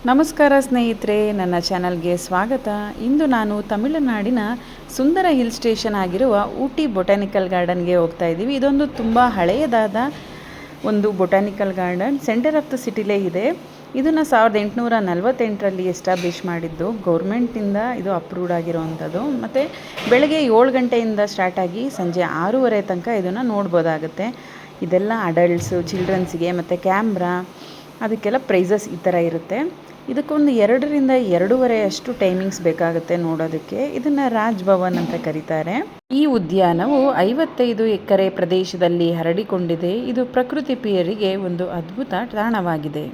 ನಮಸ್ಕಾರ ಸ್ನೇಹಿತರೆ, ನನ್ನ ಚಾನಲ್ಗೆ ಸ್ವಾಗತ. ಇಂದು ನಾನು ತಮಿಳುನಾಡಿನ ಸುಂದರ ಹಿಲ್ ಸ್ಟೇಷನ್ ಆಗಿರುವ ಊಟಿ ಬೊಟಾನಿಕಲ್ ಗಾರ್ಡನ್ಗೆ ಹೋಗ್ತಾ ಇದ್ದೀವಿ. ಇದೊಂದು ತುಂಬ ಹಳೆಯದಾದ ಒಂದು botanical garden centre of the ಸಿಟಿಲೇ ಇದೆ. ಇದನ್ನು 1848ರಲ್ಲಿ ಎಸ್ಟಾಬ್ಲಿಷ್ ಮಾಡಿದ್ದು. ಗೌರ್ಮೆಂಟಿಂದ ಇದು ಅಪ್ರೂವ್ಡ್ ಆಗಿರೋವಂಥದ್ದು. ಮತ್ತು ಬೆಳಗ್ಗೆ 7 ಗಂಟೆಯಿಂದ ಸ್ಟಾರ್ಟ್ ಆಗಿ ಸಂಜೆ 6:30 ತನಕ ಇದನ್ನು ನೋಡ್ಬೋದಾಗುತ್ತೆ. ಇದೆಲ್ಲ ಅಡಲ್ಟ್ಸು, ಚಿಲ್ಡ್ರನ್ಸಿಗೆ ಮತ್ತು ಕ್ಯಾಮ್ರಾ ಅದಕ್ಕೆಲ್ಲ ಪ್ರೈಸಸ್ ಈ ಥರ ಇರುತ್ತೆ. ಇದಕ್ಕೊಂದು 2ರಿಂದ 2.5 ಅಷ್ಟು ಟೈಮಿಂಗ್ಸ್ ಬೇಕಾಗುತ್ತೆ ನೋಡೋದಕ್ಕೆ. ಇದನ್ನು ರಾಜ್ ಭವನ್ ಅಂತ ಕರೀತಾರೆ. ಈ ಉದ್ಯಾನವು 55 ಎಕರೆ ಪ್ರದೇಶದಲ್ಲಿ ಹರಡಿಕೊಂಡಿದೆ. ಇದು ಪ್ರಕೃತಿ ಪ್ರಿಯರಿಗೆ ಒಂದು ಅದ್ಭುತ ತಾಣವಾಗಿದೆ.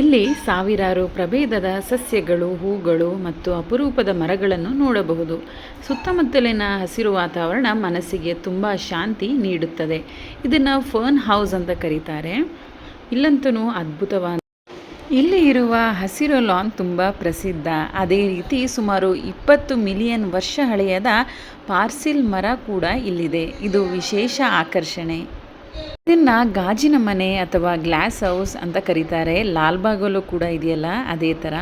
ಇಲ್ಲಿ ಸಾವಿರಾರು ಪ್ರಭೇದದ ಸಸ್ಯಗಳು, ಹೂಗಳು ಮತ್ತು ಅಪರೂಪದ ಮರಗಳನ್ನು ನೋಡಬಹುದು. ಸುತ್ತಮುತ್ತಲಿನ ಹಸಿರು ವಾತಾವರಣ ಮನಸ್ಸಿಗೆ ತುಂಬ ಶಾಂತಿ ನೀಡುತ್ತದೆ. ಇದನ್ನು ಫರ್ನ್ ಹೌಸ್ ಅಂತ ಕರೀತಾರೆ. ಇಲ್ಲಂತೂ ಅದ್ಭುತವಾದ ಇಲ್ಲಿ ಇರುವ ಹಸಿರು ಲಾನ್ ತುಂಬ ಪ್ರಸಿದ್ಧ. ಅದೇ ರೀತಿ ಸುಮಾರು 20 ಮಿಲಿಯನ್ ವರ್ಷ ಹಳೆಯದ ಪಾರ್ಸಿಲ್ ಮರ ಕೂಡ ಇಲ್ಲಿದೆ. ಇದು ವಿಶೇಷ ಆಕರ್ಷಣೆ. ಇದನ್ನು ಗಾಜಿನ ಮನೆ ಅಥವಾ ಗ್ಲಾಸ್ ಹೌಸ್ ಅಂತ ಕರೀತಾರೆ. ಲಾಲ್ಬಾಗಲ್ಲೂ ಕೂಡ ಇದೆಯಲ್ಲ, ಅದೇ ಥರ.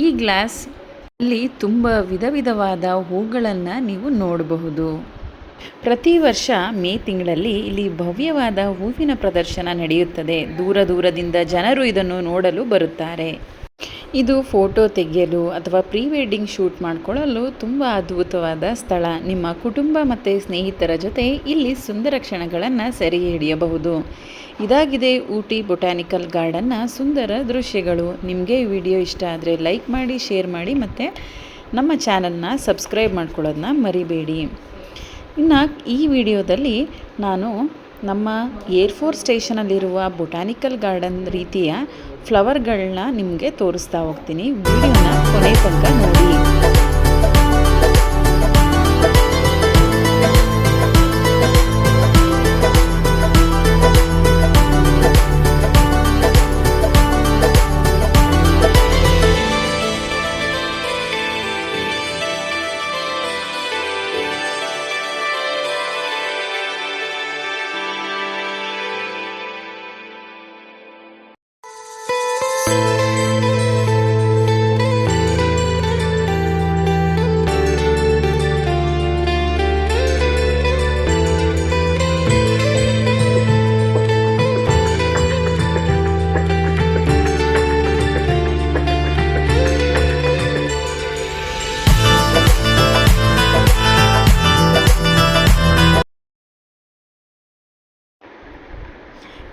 ಈ ಗ್ಲಾಸ್ ಅಲ್ಲಿ ತುಂಬ ವಿಧ ವಿಧವಾದ ಹೂಗಳನ್ನು ನೀವು ನೋಡಬಹುದು. ಪ್ರತಿ ವರ್ಷ ಮೇ ತಿಂಗಳಲ್ಲಿ ಇಲ್ಲಿ ಭವ್ಯವಾದ ಹೂವಿನ ಪ್ರದರ್ಶನ ನಡೆಯುತ್ತದೆ. ದೂರ ದೂರದಿಂದ ಜನರು ಇದನ್ನು ನೋಡಲು ಬರುತ್ತಾರೆ. ಇದು ಫೋಟೋ ತೆಗೆಯಲು ಅಥವಾ ಪ್ರೀ ವೆಡ್ಡಿಂಗ್ ಶೂಟ್ ಮಾಡಿಕೊಳ್ಳಲು ತುಂಬ ಅದ್ಭುತವಾದ ಸ್ಥಳ. ನಿಮ್ಮ ಕುಟುಂಬ ಮತ್ತು ಸ್ನೇಹಿತರ ಜೊತೆ ಇಲ್ಲಿ ಸುಂದರ ಕ್ಷಣಗಳನ್ನು ಸೆರೆ ಹಿಡಿಯಬಹುದು. ಇದಾಗಿದೆ ಊಟಿ ಬೊಟಾನಿಕಲ್ ಗಾರ್ಡನ್ನ ಸುಂದರ ದೃಶ್ಯಗಳು. ನಿಮಗೆ ಈ ವಿಡಿಯೋ ಇಷ್ಟ ಆದರೆ ಲೈಕ್ ಮಾಡಿ, ಶೇರ್ ಮಾಡಿ ಮತ್ತು ನಮ್ಮ ಚಾನಲ್ನ ಸಬ್ಸ್ಕ್ರೈಬ್ ಮಾಡ್ಕೊಳ್ಳೋದನ್ನ ಮರಿಬೇಡಿ. ಇನ್ನು ಈ ವಿಡಿಯೋದಲ್ಲಿ ನಾನು ನಮ್ಮ ಏರ್ಫೋರ್ಸ್ ಸ್ಟೇಷನಲ್ಲಿರುವ ಬೊಟಾನಿಕಲ್ ಗಾರ್ಡನ್ ರೀತಿಯ ಫ್ಲವರ್ಗಳನ್ನ ನಿಮಗೆ ತೋರಿಸ್ತಾ ಹೋಗ್ತೀನಿ. ವಿಡಿಯೋನ ಕೊನೆ ತನಕ ನೋಡಿ.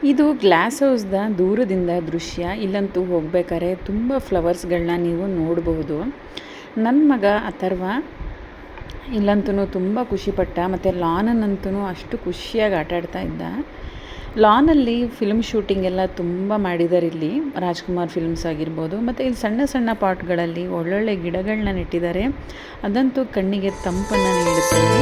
ಇದು ಗ್ಲಾಸ್ ಹೌಸ್ದ ದೂರದಿಂದ ದೃಶ್ಯ. ಇಲ್ಲಂತೂ ಹೋಗ್ಬೇಕಾದ್ರೆ ತುಂಬ ಫ್ಲವರ್ಸ್ಗಳನ್ನ ನೀವು ನೋಡಬಹುದು. ನನ್ನ ಮಗ ಅಥರ್ವ ಇಲ್ಲಂತೂ ತುಂಬ ಖುಷಿಪಟ್ಟ. ಮತ್ತು ಲಾನನ್ನಂತೂ ಅಷ್ಟು ಖುಷಿಯಾಗಿ ಆಟಾಡ್ತಾ ಇದ್ದ. ಲಾನಲ್ಲಿ ಫಿಲ್ಮ್ ಶೂಟಿಂಗ್ ಎಲ್ಲ ತುಂಬ ಮಾಡಿದ್ದಾರೆ. ಇಲ್ಲಿ ರಾಜ್ಕುಮಾರ್ ಫಿಲ್ಮ್ಸ್ ಆಗಿರ್ಬೋದು. ಮತ್ತು ಇಲ್ಲಿ ಸಣ್ಣ ಸಣ್ಣ ಪಾಟ್ಗಳಲ್ಲಿ ಒಳ್ಳೊಳ್ಳೆ ಗಿಡಗಳನ್ನ ನೆಟ್ಟಿದ್ದಾರೆ. ಅದಂತೂ ಕಣ್ಣಿಗೆ ತಂಪನ್ನು ನೀಡುತ್ತದೆ.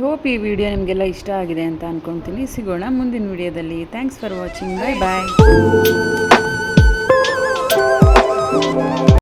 ಹೋಪ್ ಈ ವಿಡಿಯೋ ನಿಮಗೆಲ್ಲ ಇಷ್ಟ ಆಗಿದೆ ಅಂತ ಅಂದ್ಕೊತೀನಿ. ಸಿಗೋಣ ಮುಂದಿನ ವಿಡಿಯೋದಲ್ಲಿ. Thanks for watching. Bye bye.